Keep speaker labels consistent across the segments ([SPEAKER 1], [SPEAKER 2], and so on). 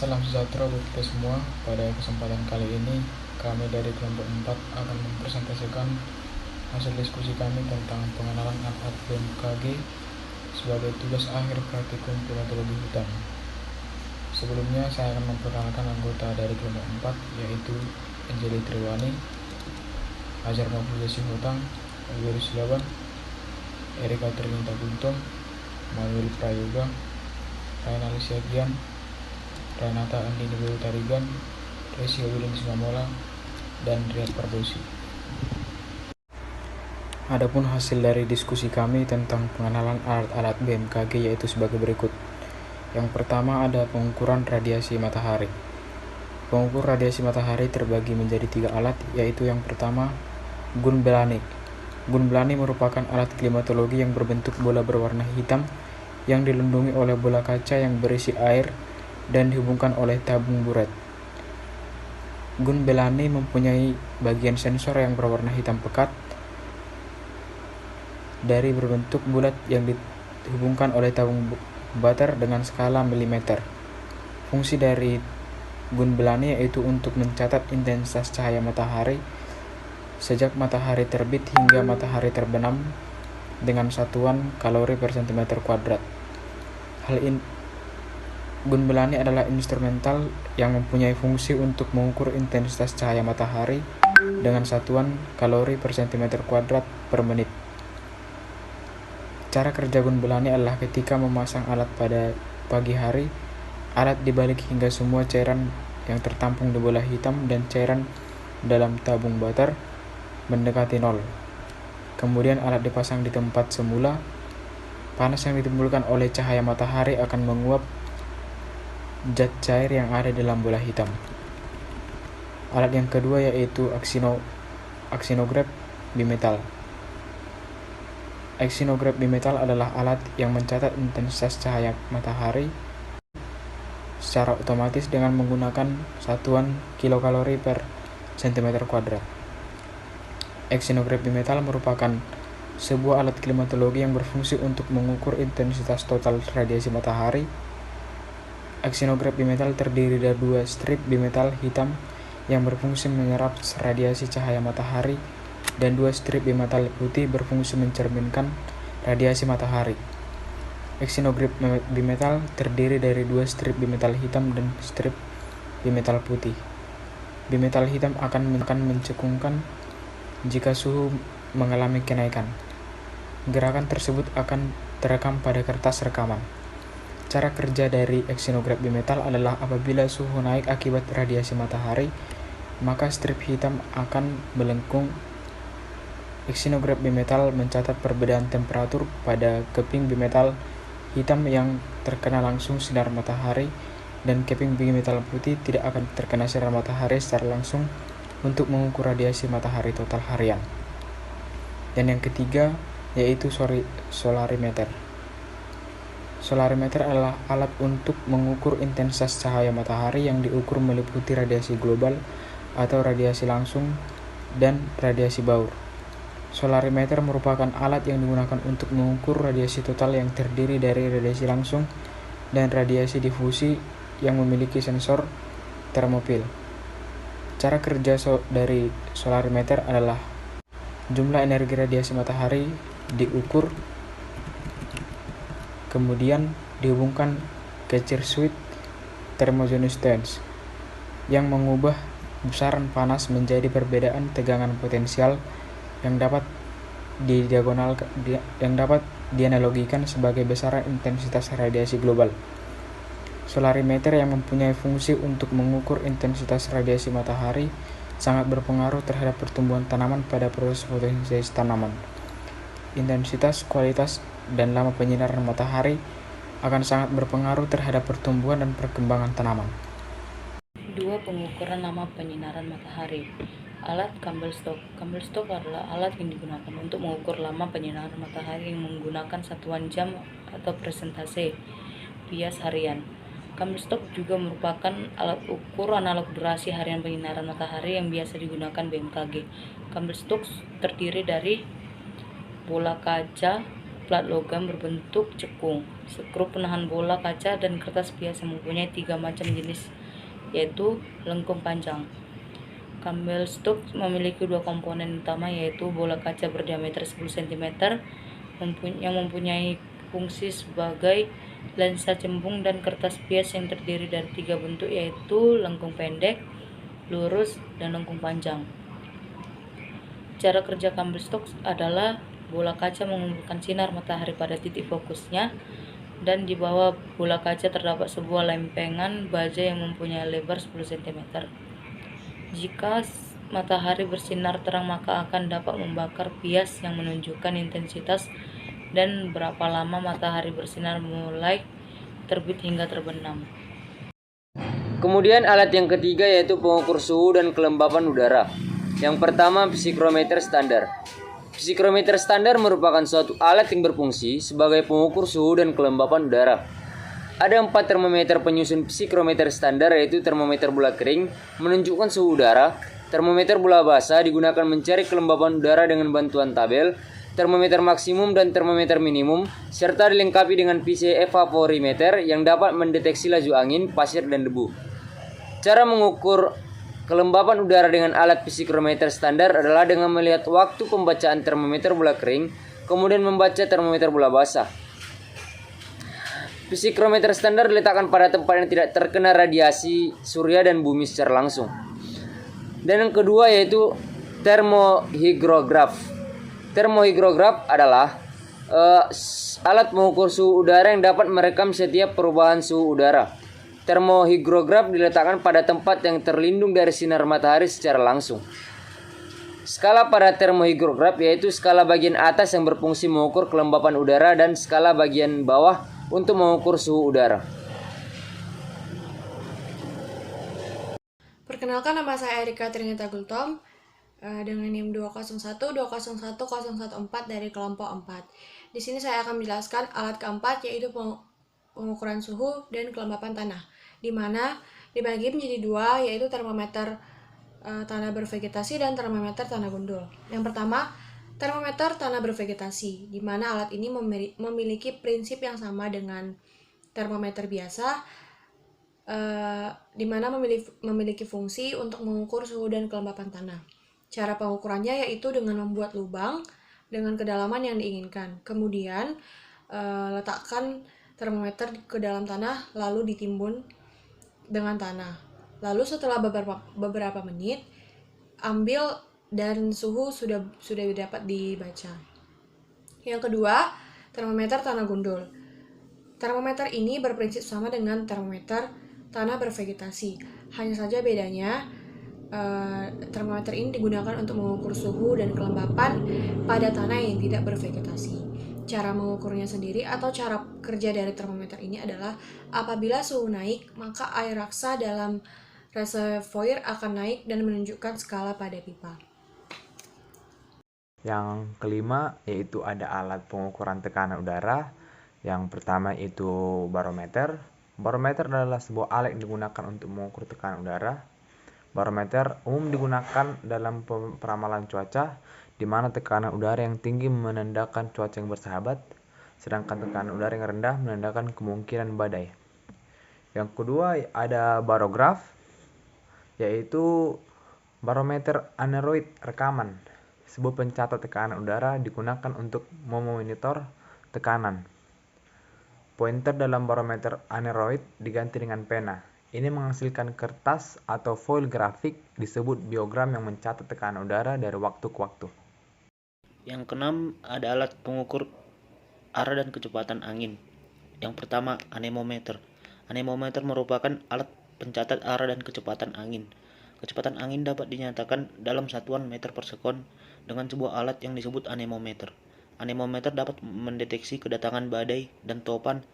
[SPEAKER 1] Salam sejahtera buat kita semua. Pada kesempatan kali ini, kami dari kelompok 4 akan mempresentasikan hasil diskusi kami tentang pengenalan alat BMKG sebagai tugas akhir praktikum klimatologi hutan. Sebelumnya, saya akan memperkenalkan anggota dari kelompok 4, yaitu Anjeli Triwani, Ajar Nofriza Sihotang, Yuri Silaban, Erika Trinita Guntom, Manuel Prayoga, Raina Lisiagian, Renata Andini Dewi Tarigan, Resi William Simamola, dan Riyad Pardosi. Adapun hasil dari diskusi kami tentang pengenalan alat-alat BMKG yaitu sebagai berikut. Yang pertama ada pengukuran radiasi matahari. Pengukur radiasi matahari terbagi menjadi 3 alat, yaitu yang pertama Gun Belani. Gun Belani merupakan alat klimatologi yang berbentuk bola berwarna hitam yang dilindungi oleh bola kaca yang berisi air dan dihubungkan oleh tabung buret. Gun Belani mempunyai bagian sensor yang berwarna hitam pekat dari berbentuk bulat yang dihubungkan oleh tabung butter dengan skala milimeter. Fungsi dari Gun Belani yaitu untuk mencatat intensitas cahaya matahari sejak matahari terbit hingga matahari terbenam dengan satuan kalori per cm². Gun Belani adalah instrumental yang mempunyai fungsi untuk mengukur intensitas cahaya matahari dengan satuan kalori per cm² per menit. Cara kerja Gun Belani adalah ketika memasang alat pada pagi hari, alat dibalik hingga semua cairan yang tertampung di bola hitam dan cairan dalam tabung butter mendekati nol. Kemudian alat dipasang di tempat semula. Panas yang ditimbulkan oleh cahaya matahari akan menguap zat cair yang ada dalam bola hitam. Alat yang kedua yaitu aksinograf bimetal. Aksinograf bimetal adalah alat yang mencatat intensitas cahaya matahari secara otomatis dengan menggunakan satuan kilokalori per cm². Aksinograf bimetal merupakan sebuah alat klimatologi yang berfungsi untuk mengukur intensitas total radiasi matahari. Aksinograf bimetal terdiri dari 2 strip bimetal hitam yang berfungsi menyerap radiasi cahaya matahari dan 2 strip bimetal putih berfungsi mencerminkan radiasi matahari. Aksinograf bimetal terdiri dari 2 strip bimetal hitam dan strip bimetal putih. Bimetal hitam akan mencekungkan jika suhu mengalami kenaikan. Gerakan tersebut akan terekam pada kertas rekaman. Cara kerja dari aksinograf bimetal adalah apabila suhu naik akibat radiasi matahari, maka strip hitam akan melengkung. Aksinograf bimetal mencatat perbedaan temperatur pada keping bimetal hitam yang terkena langsung sinar matahari, dan keping bimetal putih tidak akan terkena sinar matahari secara langsung untuk mengukur radiasi matahari total harian. Dan yang ketiga yaitu solarimeter. Solarimeter adalah alat untuk mengukur intensitas cahaya matahari yang diukur meliputi radiasi global atau radiasi langsung dan radiasi baur. Solarimeter merupakan alat yang digunakan untuk mengukur radiasi total yang terdiri dari radiasi langsung dan radiasi difusi yang memiliki sensor termopil. Cara kerja dari solarimeter adalah jumlah energi radiasi matahari diukur, kemudian dihubungkan ke circuit thermogenestance yang mengubah besaran panas menjadi perbedaan tegangan potensial yang dapat dianalogikan sebagai besaran intensitas radiasi global. Solarimeter yang mempunyai fungsi untuk mengukur intensitas radiasi matahari sangat berpengaruh terhadap pertumbuhan tanaman pada proses fotosintesis tanaman. Intensitas, kualitas, dan lama penyinaran matahari akan sangat berpengaruh terhadap pertumbuhan dan perkembangan tanaman.
[SPEAKER 2] 2. Pengukuran lama penyinaran matahari. Alat Campbell-Stock. Campbell-Stock adalah alat yang digunakan untuk mengukur lama penyinaran matahari yang menggunakan satuan jam atau persentase bias harian. Campbell-Stock juga merupakan alat ukur analog durasi harian penyinaran matahari yang biasa digunakan BMKG. Campbell-Stock terdiri dari bola kaca plat logam berbentuk cekung, skrup penahan bola kaca, dan kertas biasa mempunyai 3 macam jenis, yaitu lengkung panjang. Campbell Stokes memiliki 2 komponen utama, yaitu bola kaca berdiameter 10 cm yang mempunyai fungsi sebagai lensa cembung, dan kertas bias yang terdiri dari 3 bentuk, yaitu lengkung pendek, lurus, dan lengkung panjang. Cara kerja Campbell Stokes adalah bola kaca mengumpulkan sinar matahari pada titik fokusnya, dan di bawah bola kaca terdapat sebuah lempengan baja yang mempunyai lebar 10 cm. Jika matahari bersinar terang, maka akan dapat membakar bias yang menunjukkan intensitas dan berapa lama matahari bersinar mulai terbit hingga terbenam.
[SPEAKER 3] Kemudian alat yang ketiga yaitu pengukur suhu dan kelembapan udara. Yang pertama, psikrometer standar. Psikrometer standar merupakan suatu alat yang berfungsi sebagai pengukur suhu dan kelembapan udara. Ada 4 termometer penyusun psikrometer standar, yaitu termometer bola kering menunjukkan suhu udara, termometer bola basah digunakan mencari kelembapan udara dengan bantuan tabel, termometer maksimum dan termometer minimum, serta dilengkapi dengan PC evaporimeter yang dapat mendeteksi laju angin, pasir, dan debu. Cara mengukur kelembapan udara dengan alat psikrometer standar adalah dengan melihat waktu pembacaan termometer bola kering, kemudian membaca termometer bola basah. Psikrometer standar diletakkan pada tempat yang tidak terkena radiasi surya dan bumi secara langsung. Dan yang kedua yaitu termohigrograf. Termohigrograf adalah alat mengukur suhu udara yang dapat merekam setiap perubahan suhu udara. Termohigrograf diletakkan pada tempat yang terlindung dari sinar matahari secara langsung. Skala pada termohigrograf yaitu skala bagian atas yang berfungsi mengukur kelembapan udara dan skala bagian bawah untuk mengukur suhu udara.
[SPEAKER 4] Perkenalkan, nama saya Erika Trinita Gultom dengan NIM 20120101014 dari kelompok 4. Di sini saya akan menjelaskan alat keempat, yaitu pengukuran suhu dan kelembapan tanah, di mana dibagi menjadi 2, yaitu termometer tanah bervegetasi dan termometer tanah gundul. Yang pertama, termometer tanah bervegetasi, di mana alat ini memiliki prinsip yang sama dengan termometer biasa, di mana memiliki fungsi untuk mengukur suhu dan kelembapan tanah. Cara pengukurannya yaitu dengan membuat lubang dengan kedalaman yang diinginkan. Kemudian letakkan termometer ke dalam tanah, lalu ditimbun dengan tanah. Lalu setelah beberapa menit, ambil dan suhu sudah dapat dibaca. Yang kedua, termometer tanah gundul. Termometer ini berprinsip sama dengan termometer tanah bervegetasi. Hanya saja bedanya, termometer ini digunakan untuk mengukur suhu dan kelembapan pada tanah yang tidak bervegetasi. Cara mengukurnya sendiri atau cara kerja dari termometer ini adalah apabila suhu naik, maka air raksa dalam reservoir akan naik dan menunjukkan skala pada pipa.
[SPEAKER 5] Yang kelima yaitu ada alat pengukuran tekanan udara. Yang pertama itu barometer. Barometer adalah sebuah alat yang digunakan untuk mengukur tekanan udara. Barometer umum digunakan dalam peramalan cuaca, di mana tekanan udara yang tinggi menandakan cuaca yang bersahabat, sedangkan tekanan udara yang rendah menandakan kemungkinan badai. Yang kedua ada barograf, yaitu barometer aneroid rekaman. Sebuah pencatat tekanan udara digunakan untuk memonitor tekanan. Pointer dalam barometer aneroid diganti dengan pena. Ini menghasilkan kertas atau foil grafik disebut biogram yang mencatat tekanan udara dari waktu ke waktu.
[SPEAKER 6] Yang keenam ada alat pengukur arah dan kecepatan angin. Yang pertama, anemometer. Anemometer merupakan alat pencatat arah dan kecepatan angin. Kecepatan angin dapat dinyatakan dalam satuan meter per sekon dengan sebuah alat yang disebut anemometer. Anemometer dapat mendeteksi kedatangan badai dan topan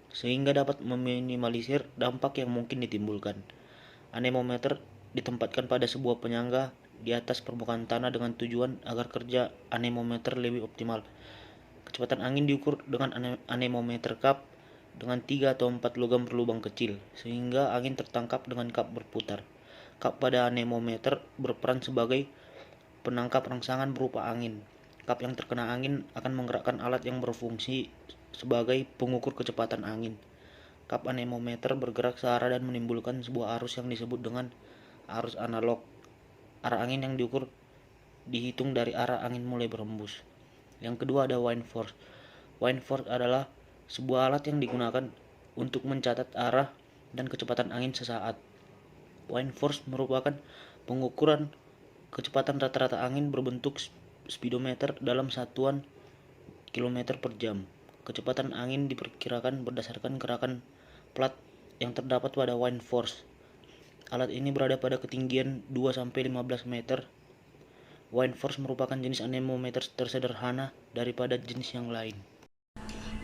[SPEAKER 6] sehingga dapat meminimalisir dampak yang mungkin ditimbulkan. Anemometer ditempatkan pada sebuah penyangga di atas permukaan tanah dengan tujuan agar kerja anemometer lebih optimal. Kecepatan angin diukur dengan anemometer cup dengan 3 atau 4 logam berlubang kecil, sehingga angin tertangkap dengan cup berputar. Cup pada anemometer berperan sebagai penangkap rangsangan berupa angin. Kap yang terkena angin akan menggerakkan alat yang berfungsi sebagai pengukur kecepatan angin. Kap anemometer bergerak searah dan menimbulkan sebuah arus yang disebut dengan arus analog. Arah angin yang diukur dihitung dari arah angin mulai berhembus. Yang kedua ada wind force. Wind force adalah sebuah alat yang digunakan untuk mencatat arah dan kecepatan angin sesaat. Wind force merupakan pengukuran kecepatan rata-rata angin berbentuk speedometer dalam satuan kilometer per jam. Kecepatan angin diperkirakan berdasarkan gerakan plat yang terdapat pada wind force. Alat ini berada pada ketinggian 2-15 meter. Wind force merupakan jenis anemometer tersederhana daripada jenis yang lain.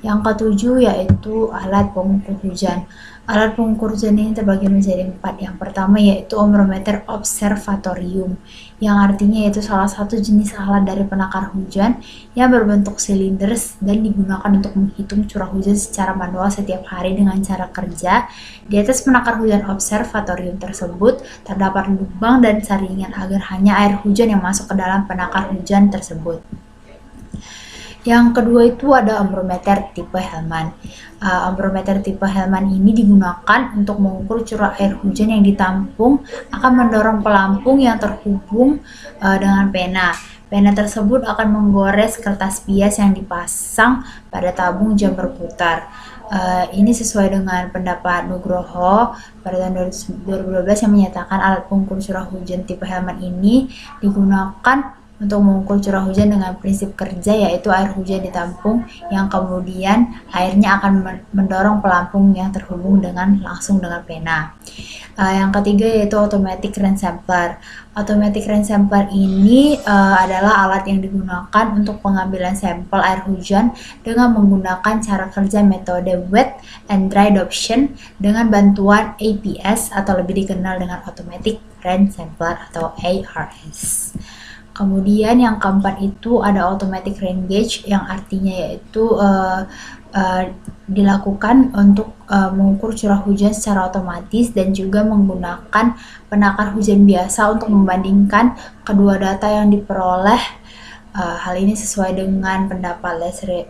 [SPEAKER 7] Yang ketujuh yaitu alat pengukur hujan. Alat pengukur hujan ini terbagi menjadi 4. Yang pertama yaitu ombrometer observatorium, yang artinya yaitu salah satu jenis alat dari penakar hujan yang berbentuk silinders dan digunakan untuk menghitung curah hujan secara manual setiap hari dengan cara kerja. Di atas penakar hujan observatorium tersebut terdapat lubang dan saringan agar hanya air hujan yang masuk ke dalam penakar hujan tersebut. Yang kedua itu ada ombrometer tipe Hellman. Ombrometer tipe Hellman ini digunakan untuk mengukur curah air hujan yang ditampung, akan mendorong pelampung yang terhubung dengan pena. Pena tersebut akan menggores kertas bias yang dipasang pada tabung jam berputar. Ini sesuai dengan pendapat Nugroho pada tahun 2012 yang menyatakan alat pengukur curah hujan tipe Hellman ini digunakan untuk mengukur curah hujan dengan prinsip kerja, yaitu air hujan ditampung yang kemudian airnya akan mendorong pelampung yang terhubung langsung dengan pena. Yang ketiga yaitu automatic rain sampler. Automatic rain sampler ini adalah alat yang digunakan untuk pengambilan sampel air hujan dengan menggunakan cara kerja metode wet and dry adoption dengan bantuan APS atau lebih dikenal dengan automatic rain sampler atau ARS. Kemudian yang keempat itu ada automatic rain gauge, yang artinya yaitu dilakukan untuk mengukur curah hujan secara otomatis dan juga menggunakan penakar hujan biasa untuk membandingkan kedua data yang diperoleh. Hal ini sesuai dengan pendapat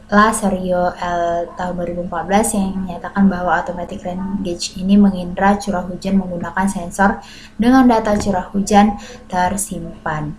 [SPEAKER 7] Lazario L. tahun 2014 yang menyatakan bahwa automatic rain gauge ini mengindra curah hujan menggunakan sensor dengan data curah hujan tersimpan.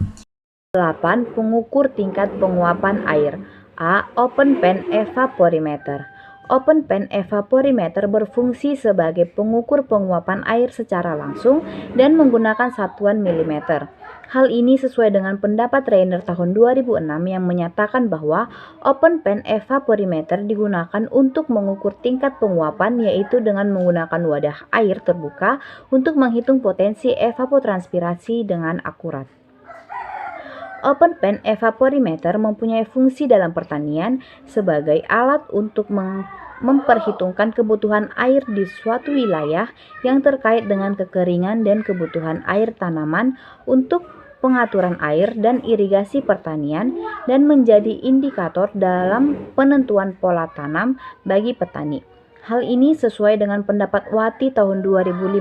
[SPEAKER 2] 8. Pengukur tingkat penguapan air. A. Open pan evaporimeter. Open pan evaporimeter berfungsi sebagai pengukur penguapan air secara langsung dan menggunakan satuan milimeter. Hal ini sesuai dengan pendapat Rainer tahun 2006 yang menyatakan bahwa open pan evaporimeter digunakan untuk mengukur tingkat penguapan, yaitu dengan menggunakan wadah air terbuka untuk menghitung potensi evapotranspirasi dengan akurat. Open pan evaporimeter mempunyai fungsi dalam pertanian sebagai alat untuk memperhitungkan kebutuhan air di suatu wilayah yang terkait dengan kekeringan dan kebutuhan air tanaman untuk pengaturan air dan irigasi pertanian, dan menjadi indikator dalam penentuan pola tanam bagi petani. Hal ini sesuai dengan pendapat Wati tahun 2015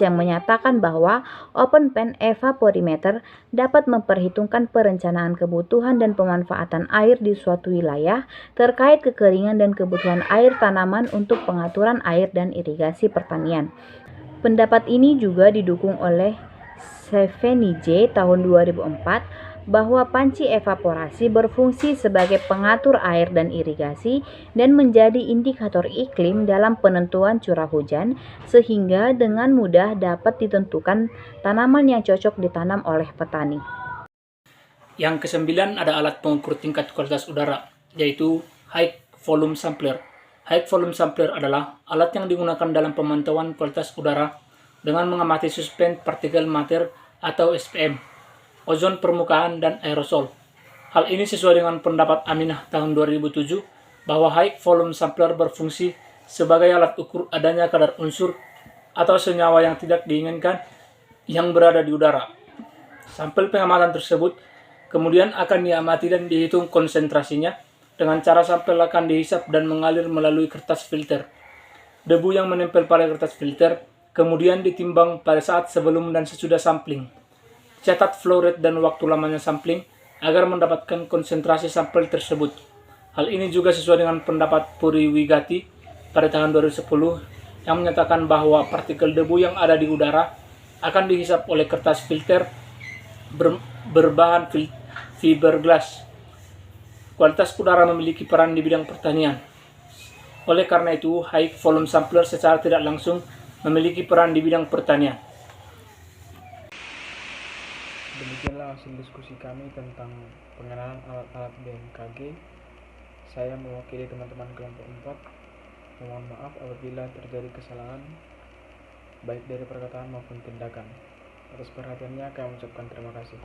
[SPEAKER 2] yang menyatakan bahwa open pan evaporimeter dapat memperhitungkan perencanaan kebutuhan dan pemanfaatan air di suatu wilayah terkait kekeringan dan kebutuhan air tanaman untuk pengaturan air dan irigasi pertanian. Pendapat ini juga didukung oleh Sevenije tahun 2004 bahwa panci evaporasi berfungsi sebagai pengatur air dan irigasi dan menjadi indikator iklim dalam penentuan curah hujan, sehingga dengan mudah dapat ditentukan tanaman yang cocok ditanam oleh petani.
[SPEAKER 8] Yang kesembilan ada alat pengukur tingkat kualitas udara, yaitu High Volume Sampler. High Volume Sampler adalah alat yang digunakan dalam pemantauan kualitas udara dengan mengamati suspend partikel matter atau SPM, ozon permukaan, dan aerosol. Hal ini sesuai dengan pendapat Aminah tahun 2007 bahwa high volume sampler berfungsi sebagai alat ukur adanya kadar unsur atau senyawa yang tidak diinginkan yang berada di udara. Sampel pengamatan tersebut kemudian akan diamati dan dihitung konsentrasinya dengan cara sampel akan dihisap dan mengalir melalui kertas filter. Debu yang menempel pada kertas filter kemudian ditimbang pada saat sebelum dan sesudah sampling. Catat flow rate dan waktu lamanya sampling agar mendapatkan konsentrasi sampel tersebut. Hal ini juga sesuai dengan pendapat Puri Wigati pada tahun 2010 yang menyatakan bahwa partikel debu yang ada di udara akan dihisap oleh kertas filter berbahan fiberglass. Kualitas udara memiliki peran di bidang pertanian. Oleh karena itu, high volume sampler secara tidak langsung memiliki peran di bidang pertanian.
[SPEAKER 1] Demikianlah hasil diskusi kami tentang pengenalan alat-alat BMKG. Saya mewakili teman-teman kelompok 4. Mohon maaf apabila terjadi kesalahan baik dari perkataan maupun tindakan. Atas perhatiannya kami ucapkan terima kasih.